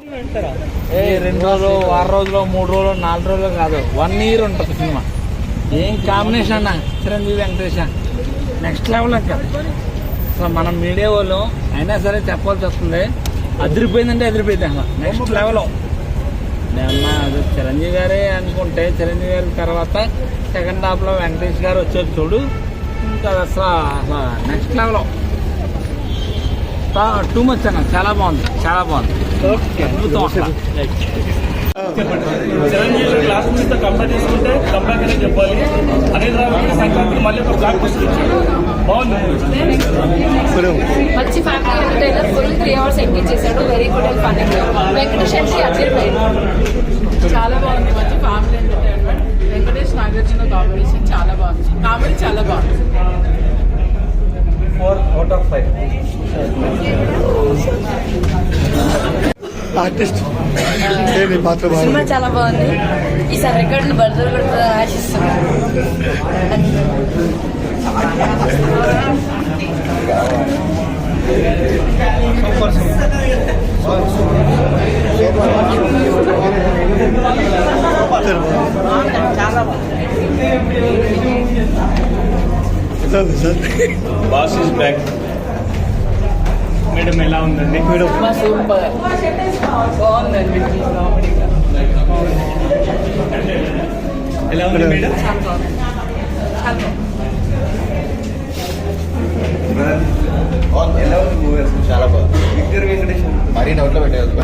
2 రోజులు, 6 రోజులు, 3 రోజులు, 4 రోజులు కాదు, 1 year ఉంటుంది సినిమా. ఏం కాంబినేషన్ అన్న చిరంజీవి వెంకటేష్ నెక్స్ట్ లెవెల్ అంటారు. అసలు మనం మీడియా వాళ్ళు అయినా సరే చెప్పాల్సి వస్తుంది, అదిరిపోయిందంటే అదిరిపోయింది అసలు నెక్స్ట్ లెవెల్. అమ్మా అది చిరంజీవి గారే అనుకుంటే చిరంజీవి గారి తర్వాత సెకండ్ హాఫ్లో వెంకటేష్ గారు వచ్చేది చూడు, ఇంకా అసలు నెక్స్ట్ లెవెల్. టూ మచ్ అన్న, చాలా బాగుంది, చాలా బాగుంది. చిరంజీవి క్లాస్ మీద కంపేర్ చేసుకుంటే కంబ్యాక్ అనే చెప్పాలి. అనిల్ రావిపూడి సంక్రాంతికి మళ్ళీ ఒక బ్లాక్ బస్టర్ ఇచ్చాడు, బాగుంది. మంచి family entertainer, full 3 hours engage చేశాడు, very good and funny. Venkatesh కి అదిరిపోయింది, చాలా బాగుంది. మంచి family entertainment. Venkatesh Nagarjuna combination చాలా బాగుంది, కామెడీ చాలా బాగుంది. 4 out of 5. ఆర్టిస్ట్ సినిమా చాలా బాగుంది. ఈసారి రికార్డులు బర్దలు కూడా ఆశిస్తున్నాను. చాలా బాస్ ఇస్ బ్యాక్. మేడం ఎలా ఉందండి? సూపర్ బాగుందండి. ఎలా ఉంది మేడం? ఎలా ఉంది మూవీ? అసలు చాలా బాగుంది. ఇద్దరు వెంకటేష్ మరీ నోట్లో పెట్టేది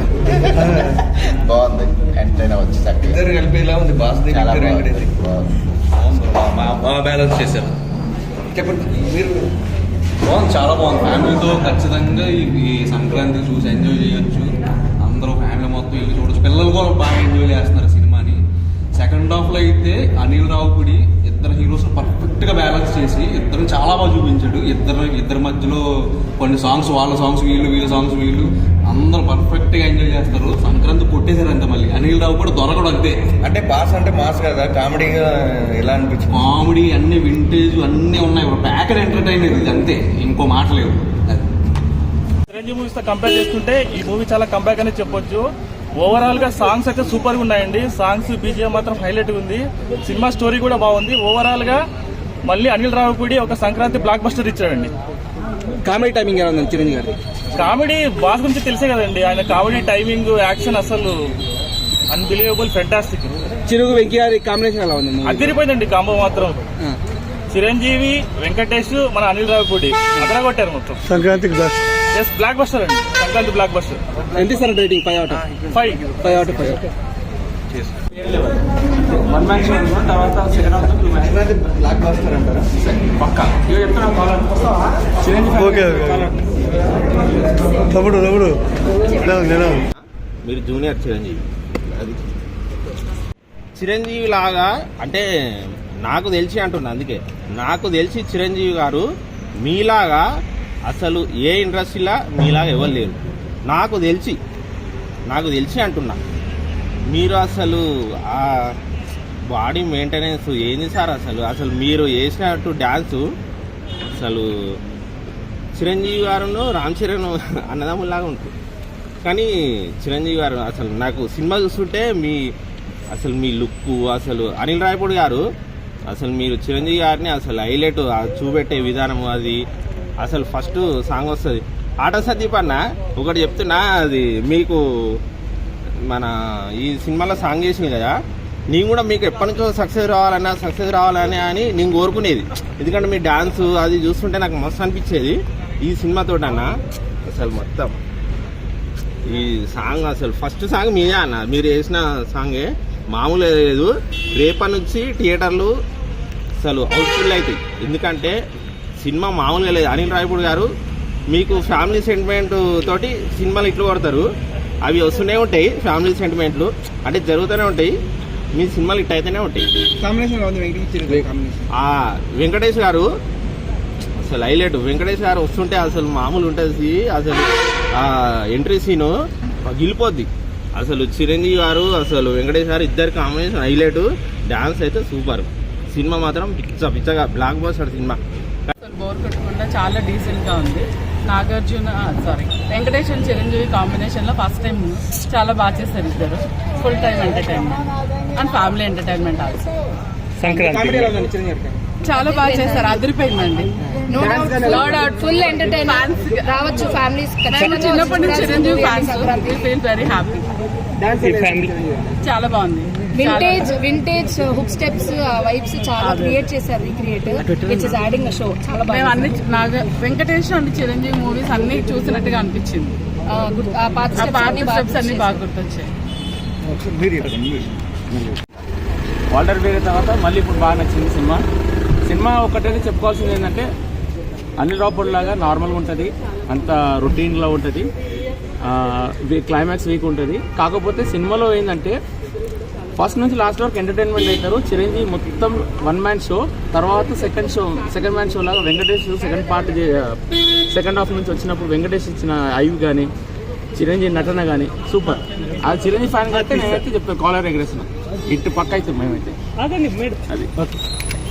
బాగుంది. ఎంటర్టైన్ అవ్వచ్చు. ఇద్దరు కలిపి ఎలా ఉంది? బాస్ చాలా వెంకటేష్ బ్యాలెన్స్ చేశారు. చెప్పండి మీరు. బాగుంది, చాలా బాగుంది. ఫ్యామిలీతో ఖచ్చితంగా ఈ సంక్రాంతి చూసి ఎంజాయ్ చేయొచ్చు. అందరూ ఫ్యామిలీ మొత్తం వెళ్ళి చూడొచ్చు. పిల్లలు కూడా బాగా ఎంజాయ్ చేస్తున్నారు సినిమాని. సెకండ్ హాఫ్లో అయితే అనిల్ రావిపూడి ఇద్దరు హీరోస్ పర్ఫెక్ట్గా బ్యాలెన్స్ చేసి ఇద్దరు చాలా బాగా చూపించాడు. ఇద్దరి మధ్యలో కొన్ని సాంగ్స్, వాళ్ళ సాంగ్స్ వీళ్ళు, వీళ్ళ సాంగ్స్ వీళ్ళు, అందరూ పర్ఫెక్ట్గా ఎంజాయ్ చేస్తారు. సంక్రాంతి కొట్టేశారు అంతే. మళ్ళీ అనిల్ రావిపూడి దొరకడం అంతే. అంటే బాస్ అంటే మాస్ కదా, కామెడీగా ఎలా అనిపించింది? కామెడీ అన్ని వింటేజ్ అన్నీ ఉన్నాయి. ప్యాక్ అండ్ ఎంటర్టైనర్ ఇది అంతే, ఇంకో మాట లేదు. చిరంజీవి మూవీస్ తో కంపేర్ చేసుకుంటే ఈ మూవీ చాలా కంబ్యాక్ అనే చెప్పొచ్చు. ఓవరాల్ గా సాంగ్స్ అయితే సూపర్ గా ఉన్నాయండి. సాంగ్స్, బీజిఎం మాత్రం హైలైట్ గా ఉంది. సినిమా స్టోరీ కూడా బాగుంది. ఓవరాల్ గా మళ్ళీ అనిల్ రావిపూడి ఒక సంక్రాంతి బ్లాక్ బస్టర్ ఇచ్చాడండి. కామెడీ టైమింగ్ ఎలా ఉంది చిరంజీవి గారి? కామెడీ బాస్ గురించి తెలిసే కదండి, ఆయన కామెడీ టైమింగ్, యాక్షన్ అసలు అన్బిలీవబుల్, ఫెంటాస్టిక్. చిరుగు వెంకీ గారి కాంబినేషన్ ఎలా ఉంది? అదిరిపోయిందండి కాంబో మాత్రం. చిరంజీవి, వెంకటేష్, మన అనిల్ రావిపూడి అదర కొట్టారు మొత్తం. సంక్రాంతికి బ్లాక్ బస్టర్ అండి, సంక్రాంతి బ్లాక్ బస్టర్. ఎంత sir rating? 5 out of 5. 5 out of 5. తర్వాత బ్లాక్ బాస్టర్ అంటారా? ఓకే తమ్ముడు మీరు జూనియర్ చిరంజీవి. అది చిరంజీవి లాగా అంటే నాకు తెలిసి అంటున్నా. అందుకే నాకు తెలిసి చిరంజీవి గారు మీలాగా అసలు ఏ ఇండస్ట్రీలో మీలాగా ఎవరు లేరు. నాకు తెలిసి అంటున్నా. మీరు అసలు ఆ బాడీ మెయింటెనెన్స్ ఏంది సార్? అసలు మీరు వేసినట్టు డ్యాన్సు అసలు చిరంజీవి గారును రామ్ చరణ్ అన్నదమ్ములాగా ఉంటుంది. కానీ చిరంజీవి గారు అసలు నాకు సినిమా చూస్తుంటే మీ లుక్, అసలు అనిల్ రావిపూడి గారు అసలు మీరు చిరంజీవి గారిని అసలు హైలైట్ చూపెట్టే విధానం, అది అసలు ఫస్ట్ సాంగ్ వస్తుంది ఆట సందీప్ అన్న. ఒకటి చెప్తున్నా, అది మీకు మన ఈ సినిమాలో సాంగ్ చేసింది కదా, నేను కూడా మీకు ఎప్పటి నుంచో సక్సెస్ రావాలని అని నేను కోరుకునేది. ఎందుకంటే మీ డాన్స్ అది చూస్తుంటే నాకు మస్తు అనిపించేది. ఈ సినిమాతో అన్న అసలు మొత్తం ఈ సాంగ్ అసలు ఫస్ట్ సాంగ్ మీదే అన్న, మీరు వేసిన సాంగే మామూలు లేదు. రేపటి నుంచి థియేటర్లు అసలు హౌస్ఫుల్ అవుతాయి. ఎందుకంటే సినిమా మామూలుగా లేదు. అనిల్ రావిపూడి గారు మీకు ఫ్యామిలీ సెంటిమెంట్ తోటి సినిమాలు ఇట్లు కొడతారు, అవి వస్తూనే ఉంటాయి. ఫ్యామిలీ సెంటిమెంట్లు అంటే జరుగుతూనే ఉంటాయి. మీ సినిమాలు ఇట్ అయితేనే ఉంటాయి. వెంకటేష్ గారు అసలు హైలైట్. వెంకటేష్ గారు వస్తుంటే అసలు మామూలు ఉంటుంది. అసలు ఎంట్రీ సీను గిలిపోద్ది. అసలు చిరంజీవి గారు అసలు వెంకటేష్ గారు ఇద్దరు కాంబినేషన్ హైలైట్. డాన్స్ అయితే సూపర్. సినిమా మాత్రం పిచ్చగా బ్లాక్ బస్టర్ సినిమా. బోర్ కొట్టకుండా చాలా డీసెంట్ గా ఉంది. నాగార్జున వెంకటేష్ అండ్ చిరంజీవి కాంబినేషన్ లో ఫస్ట్ టైం చాలా బాగా చేశారు ఇద్దరు. Full time entertainment and family entertainment also. చాలా బాగా చేస్తారు, అదిరిపోయిందండి. నో డౌట్ ఫుల్ ఎంటర్టైన్మెంట్ రావచ్చు ఫ్యామిలీస్. చిన్నప్పటి నుంచి Chiranjeevi fans, feel very happy. చాలా బాగుంది. వింటేజ్ హుక్ స్టెప్స్ వైబ్స్ చాలా క్రియేట్ చేశారు, recreate which is adding show. చాలా మేము అన్ని వెంకటేష్ అండ్ చిరంజీవి మూవీస్ అన్ని చూసినట్టుగా అనిపించింది. పాత స్టెప్స్ అన్ని బాగా గుర్తొచ్చాయి. వాల్టర్ వేరే తర్వాత మళ్ళీ ఇప్పుడు బాగా నచ్చింది సినిమా ఒకటైతే చెప్పుకోవాల్సింది ఏంటంటే అన్ని రాపర్డ్ లాగా నార్మల్గా ఉంటుంది, అంత రొటీన్లో ఉంటుంది, క్లైమాక్స్ వీక్ ఉంటుంది. కాకపోతే సినిమాలో ఏంటంటే ఫస్ట్ నుంచి లాస్ట్ వరకు ఎంటర్టైన్మెంట్ అవుతారు. చిరంజీవి మొత్తం వన్ మ్యాన్ షో, తర్వాత సెకండ్ మ్యాన్ షో లాగా వెంకటేష్ సెకండ్ హాఫ్ నుంచి వచ్చినప్పుడు వెంకటేష్ ఇచ్చిన ఐవ్ కానీ చిరంజీవి నటన కానీ సూపర్. అది చిరంజీవి ఫ్యాన్ కంటే నేనైతే చెప్తాను కాలర్ ఎగరేసిన ఇటు పక్క అయితే మేమైతే అది.